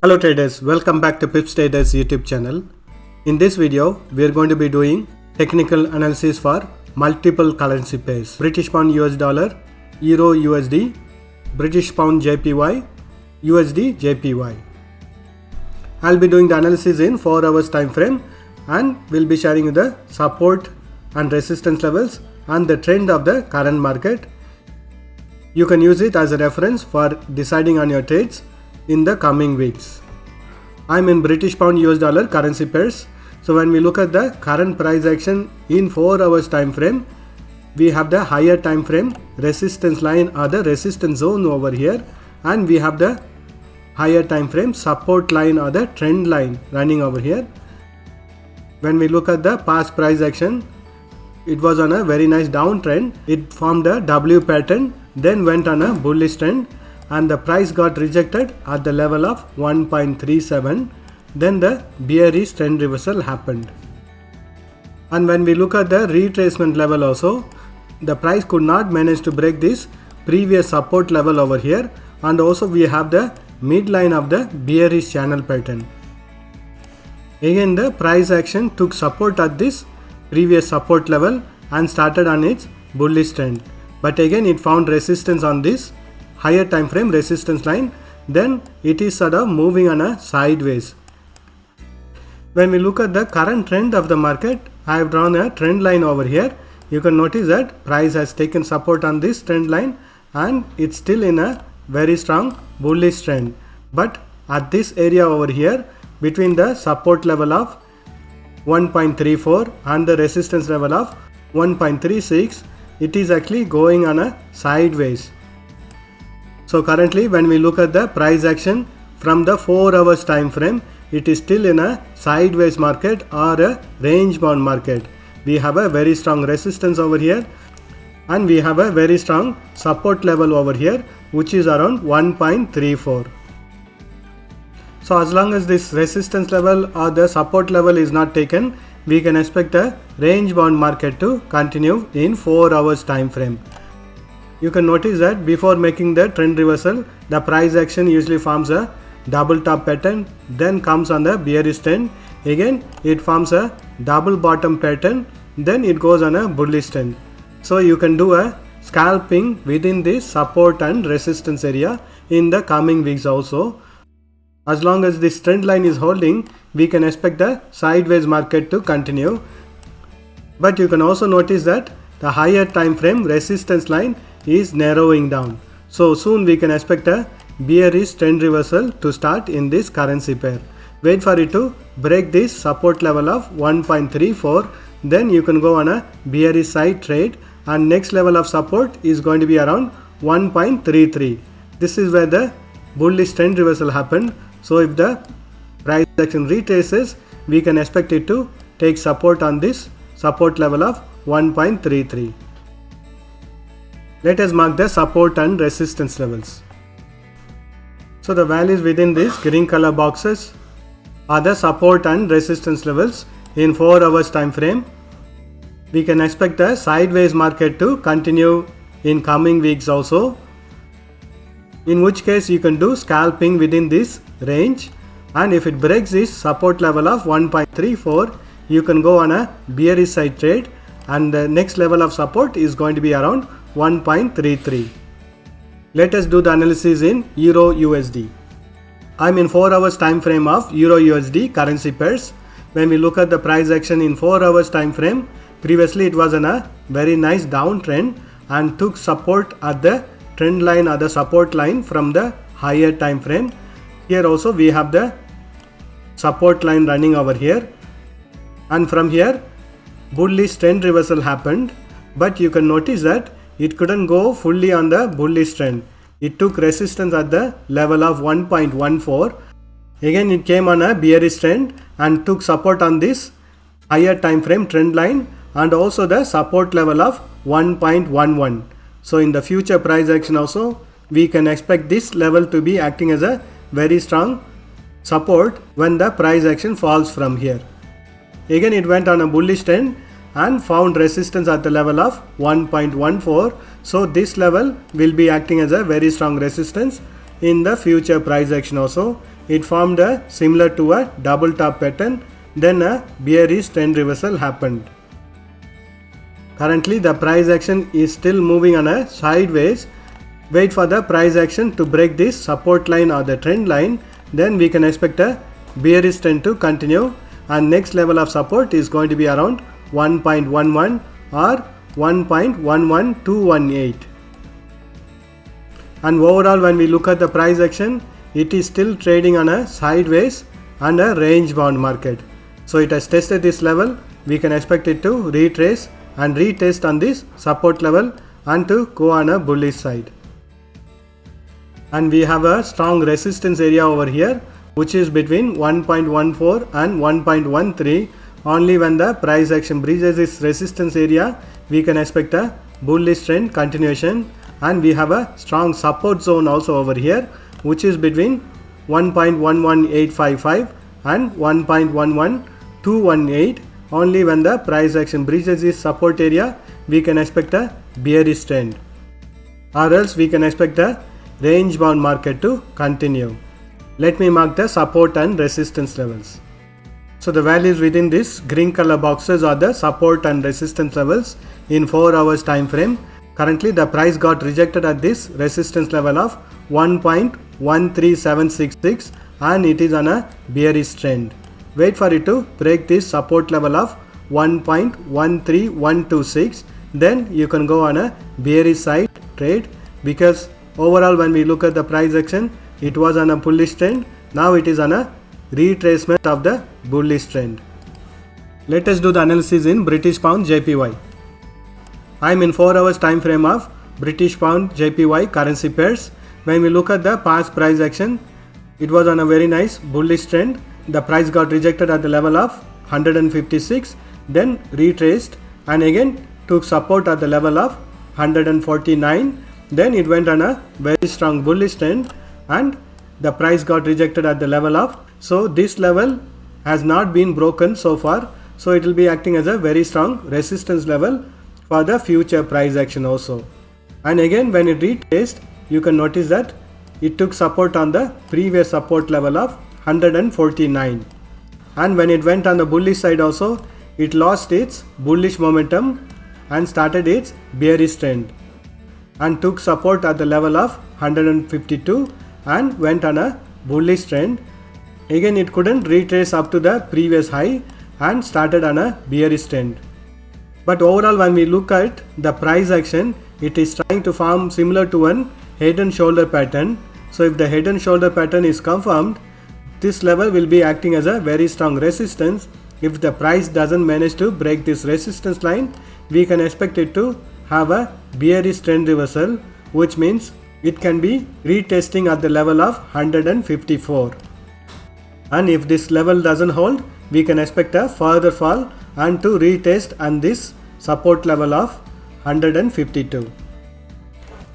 Hello traders, welcome back to Pips Traders YouTube channel. In this video, we are going to be doing technical analysis for multiple currency pairs: British Pound US Dollar, Euro USD, British Pound JPY, USD JPY. I'll be doing the analysis in 4 hours time frame and we'll be sharing you the support and resistance levels and the trend of the current market. You can use it as a reference for deciding on your trades in the coming weeks. I'm in British Pound US Dollar currency pairs. So when we look at the current price action in 4 hours time frame, we have the higher time frame resistance line or the resistance zone over here, and we have the higher time frame support line or the trend line running over here. When we look at the past price action, it was on a very nice downtrend. It formed a W pattern, then went on a bullish trend, and the price got rejected at the level of 1.37. Then the bearish trend reversal happened. And when we look at the retracement level also, the price could not manage to break this previous support level over here, and also we have the midline of the bearish channel pattern. Again, the price action took support at this previous support level and started on its bullish trend, but again it found resistance on this higher time frame resistance line. Then it is sort of moving on a sideways. When we look at the current trend of the market, I have drawn a trend line over here. You can notice that price has taken support on this trend line and it's still in a very strong bullish trend, but at this area over here between the support level of 1.34 and the resistance level of 1.36, it is actually going on a sideways. So currently when we look at the price action from the 4 hours time frame, it is still in a sideways market or a range bound market. We have a very strong resistance over here and we have a very strong support level over here, which is around 1.34. So as long as this resistance level or the support level is not taken, we can expect a range bound market to continue in 4 hours time frame. You can notice that before making the trend reversal, the price action usually forms a double top pattern, then comes on the bearish trend. Again it forms a double bottom pattern, then it goes on a bullish trend. So you can do a scalping within this support and resistance area in the coming weeks also. As long as this trend line is holding, we can expect the sideways market to continue. But you can also notice that the higher time frame resistance line is narrowing down. So soon we can expect a bearish trend reversal to start in this currency pair. Wait for it to break this support level of 1.34, then you can go on a bearish side trade, and next level of support is going to be around 1.33. This is where the bullish trend reversal happened. So if the price action retraces, we can expect it to take support on this support level of 1.33. Let us mark the support and resistance levels. So the values within these green color boxes are the support and resistance levels in 4 hours time frame. We can expect the sideways market to continue in coming weeks also, in which case you can do scalping within this range, and if it breaks this support level of 1.34, you can go on a bearish side trade, and the next level of support is going to be around 1.33. Let us do the analysis in Euro USD. I'm in 4 hours time frame of Euro USD currency pairs. When we look at the price action in 4 hours time frame, previously it was on a very nice downtrend and took support at the trend line or the support line from the higher time frame. Here also we have the support line running over here, and from here bullish trend reversal happened, but you can notice that it couldn't go fully on the bullish trend. It took resistance at the level of 1.14. Again it came on a bearish trend and took support on this higher time frame trend line and also the support level of 1.11. So in the future price action also, we can expect this level to be acting as a very strong support when the price action falls from here. Again it went on a bullish trend and found resistance at the level of 1.14. So this level will be acting as a very strong resistance in the future price action also. it formed a similar to a double top pattern, then a bearish trend reversal happened. Currently the price action is still moving on a sideways. Wait for the price action to break this support line or the trend line, then we can expect a bearish trend to continue, and next level of support is going to be around 1.11 or 1.11218. And overall, when we look at the price action, it is still trading on a sideways and a range bound market. So it has tested this level. We can expect it to retrace and retest on this support level and to go on a bullish side. And we have a strong resistance area over here, which is between 1.14 and 1.13. Only when the price action breaches this resistance area, we can expect a bullish trend continuation. And we have a strong support zone also over here, which is between 1.11855 and 1.11218. Only when the price action breaches this support area, we can expect a bearish trend, or else we can expect a range bound market to continue. Let me mark the support and resistance levels. So the values within this green color boxes are the support and resistance levels in 4 hours time frame. Currently the price got rejected at this resistance level of 1.13766 and it is on a bearish trend. Wait for it to break this support level of 1.13126, then you can go on a bearish side trade, because overall when we look at the price action, it was on a bullish trend. Now it is on a retracement of the bullish trend. Let us do the analysis in British Pound JPY. I am in 4 hours time frame of British Pound JPY currency pairs. When we look at the past price action, it was on a very nice bullish trend. The price got rejected at the level of 156, then retraced and again took support at the level of 149. Then it went on a very strong bullish trend and the price got rejected at the level of, so this level has not been broken so far, so it will be acting as a very strong resistance level for the future price action also. And again when it retraced, you can notice that it took support on the previous support level of 149, and when it went on the bullish side also, it lost its bullish momentum and started its bearish trend and took support at the level of 152 and went on a bullish trend. Again it couldn't retrace up to the previous high and started on a bearish trend. But overall when we look at the price action, it is trying to form similar to an head and shoulder pattern. So if the head and shoulder pattern is confirmed, this level will be acting as a very strong resistance. If the price doesn't manage to break this resistance line, we can expect it to have a bearish trend reversal, which means it can be retesting at the level of 154. And if this level doesn't hold, we can expect a further fall and to retest on this support level of 152.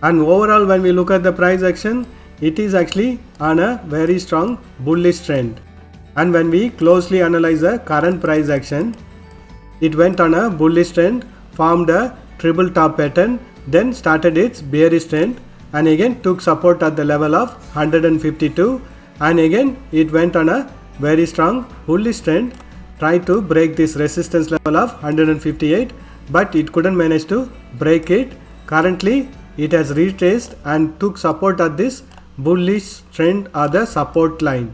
And overall when we look at the price action, it is actually on a very strong bullish trend. And when we closely analyze the current price action, it went on a bullish trend, formed a triple top pattern, then started its bearish trend and again took support at the level of 152, and again it went on a very strong bullish trend, tried to break this resistance level of 158, but it couldn't manage to break it. Currently it has retraced and took support at this bullish trend or the support line.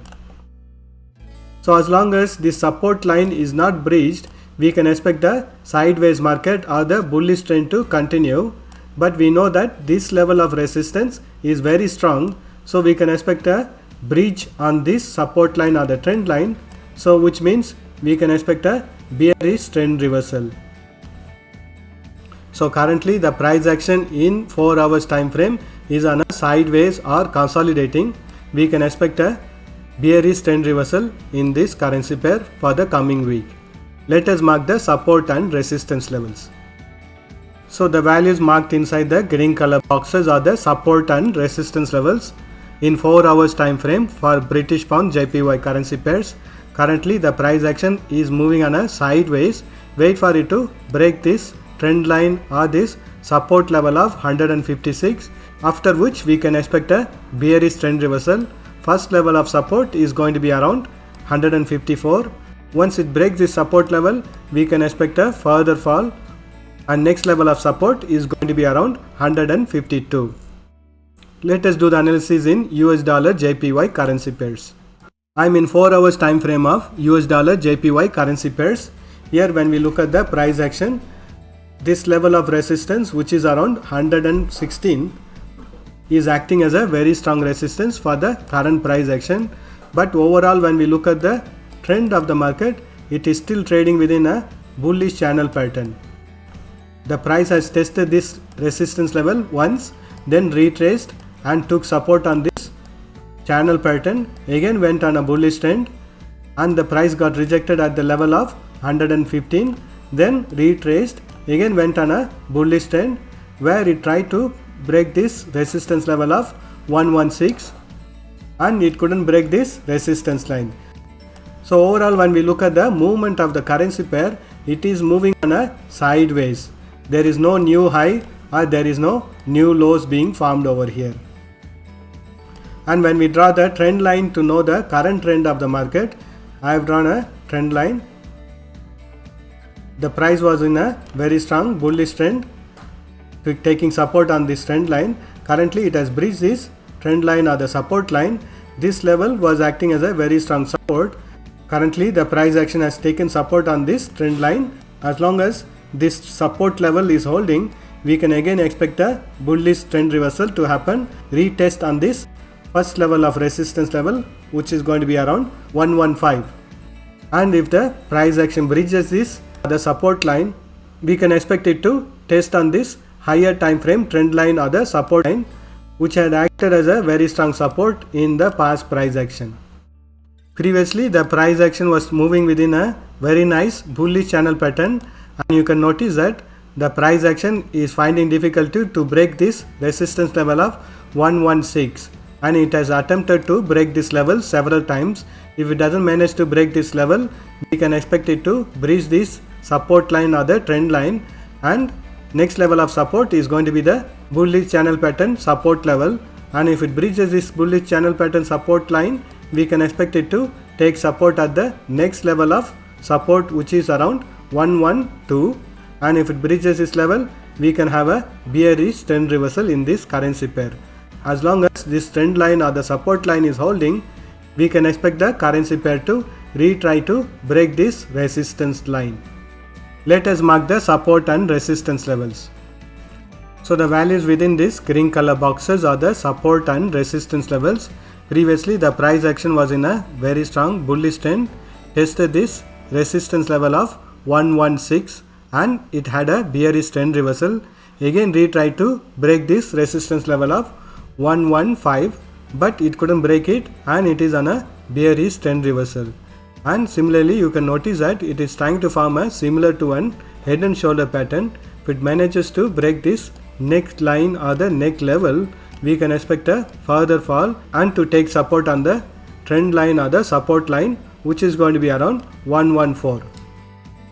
So as long as this support line is not breached, we can expect the sideways market or the bullish trend to continue. But we know that this level of resistance is very strong, so we can expect a breach on this support line or the trend line, so which means we can expect a bearish trend reversal. So currently the price action in 4 hours time frame is on a sideways or consolidating. We can expect a bearish trend reversal in this currency pair for the coming week. Let us mark the support and resistance levels. So the values marked inside the green color boxes are the support and resistance levels in 4 hours time frame for British Pound JPY currency pairs. Currently the price action is moving on a sideways. Wait for it to break this trend line or this support level of 156, after which we can expect a bearish trend reversal first level of support is going to be around 154. Once it breaks this support level, we can expect a further fall, and next level of support is going to be around 152. Let us do the analysis in US dollar JPY currency pairs. I am in 4 hours time frame of US dollar JPY currency pairs. Here when we look at the price action, this level of resistance, which is around 116, is acting as a very strong resistance for the current price action. But overall, when we look at the trend of the market, it is still trading within a bullish channel pattern. The price has tested this resistance level once, then retraced and took support on this channel pattern, again went on a bullish trend, and the price got rejected at the level of 115, then retraced, again went on a bullish trend where it tried to break this resistance level of 116, and it couldn't break this resistance line. So overall, when we look at the movement of the currency pair, it is moving on a sideways. There is no new high or there is no new lows being formed over here. And when we draw the trend line to know the current trend of the market, I have drawn a trend line. The price was in a very strong bullish trend, taking support on this trend line. Currently it has breached this trend line or the support line. This level was acting as a very strong support. Currently the price action has taken support on this trend line. As long as this support level is holding, we can again expect a bullish trend reversal to happen, retest on this first level of resistance level, which is going to be around 115. And if the price action bridges this, the support line, we can expect it to test on this higher time frame trend line or the support line, which had acted as a very strong support in the past price action. Previously, the price action was moving within a very nice bullish channel pattern, and you can notice that the price action is finding difficulty to break this resistance level of 116. And it has attempted to break this level several times. If it doesn't manage to break this level, we can expect it to breach this support line or the trend line, and next level of support is going to be the bullish channel pattern support level. And if it breaches this bullish channel pattern support line, we can expect it to take support at the next level of support, which is around 112. And if it breaches this level, we can have a bearish trend reversal in this currency pair. As long as this trend line or the support line is holding, we can expect the currency pair to retry to break this resistance line. Let us mark the support and resistance levels. So the values within this green color boxes are the support and resistance levels. Previously the price action was in a very strong bullish trend, tested this resistance level of 116, and it had a bearish trend reversal, again retried to break this resistance level of 115, but it couldn't break it, and it is on a bearish trend reversal. And similarly, you can notice that it is trying to form a similar to an head and shoulder pattern. If it manages to break this neck line or the neck level, we can expect a further fall and to take support on the trend line or the support line, which is going to be around 114.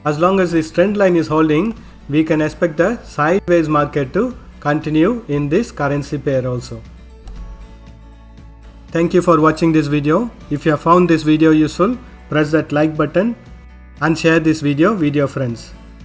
As long as this trend line is holding, we can expect the sideways market to continue in this currency pair also. Thank you for watching this video. If you have found this video useful, press that like button and share this video with your friends.